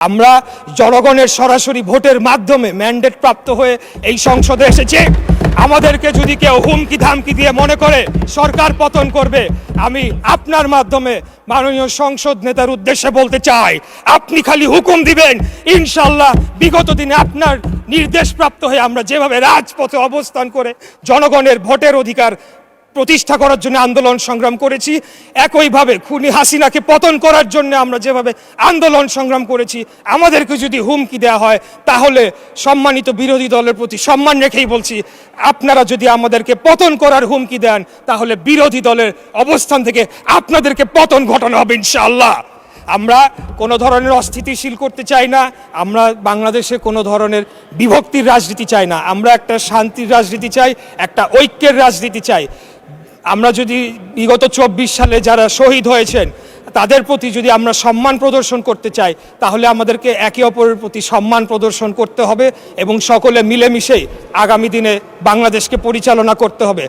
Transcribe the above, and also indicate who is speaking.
Speaker 1: আমরা জনগণের সরাসরি ভোটের মাধ্যমে ম্যান্ডেট প্রাপ্ত হয়ে এই সংসদে এসেছে। আমাদেরকে যদি কেউ হুমকি ধামকি দিয়ে মনে করে সরকার পতন করবে, আমি আপনার মাধ্যমে মাননীয় সংসদ নেতার উদ্দেশ্যে বলতে চাই, আপনি খালি হুকুম দিবেন, ইনশাল্লাহ বিগত দিনে আপনার নির্দেশ প্রাপ্ত হয়ে আমরা যেভাবে রাজপথে অবস্থান করে জনগণের ভোটের অধিকার প্রতিষ্ঠা করার জন্য আন্দোলন সংগ্রাম করেছি, একইভাবে খুনি হাসিনাকে পতন করার জন্য আমরা যেভাবে আন্দোলন সংগ্রাম করেছি, আমাদেরকে যদি হুমকি দেওয়া হয় তাহলে সম্মানিত বিরোধী দলের প্রতি সম্মান রেখেই বলছি, আপনারা যদি আমাদেরকে পতন করার হুমকি দেন তাহলে বিরোধী দলের অবস্থান থেকে আপনাদেরকে পতন ঘটানো হবে ইনশাআল্লাহ। আমরা কোনো ধরনের অস্থিতিশীল করতে চাই না, আমরা বাংলাদেশে কোনো ধরনের বিভক্তির রাজনীতি চাই না, আমরা একটা শান্তির রাজনীতি চাই, একটা ঐক্যের রাজনীতি চাই। আমরা যদি বিগত 24 সালে যারা শহীদ হয়েছেন তাদের প্রতি যদি আমরা সম্মান প্রদর্শন করতে চাই তাহলে আমাদেরকে একে অপরের প্রতি সম্মান প্রদর্শন করতে হবে এবং সকলে মিলেমিশেই আগামী দিনে বাংলাদেশকে পরিচালনা করতে হবে।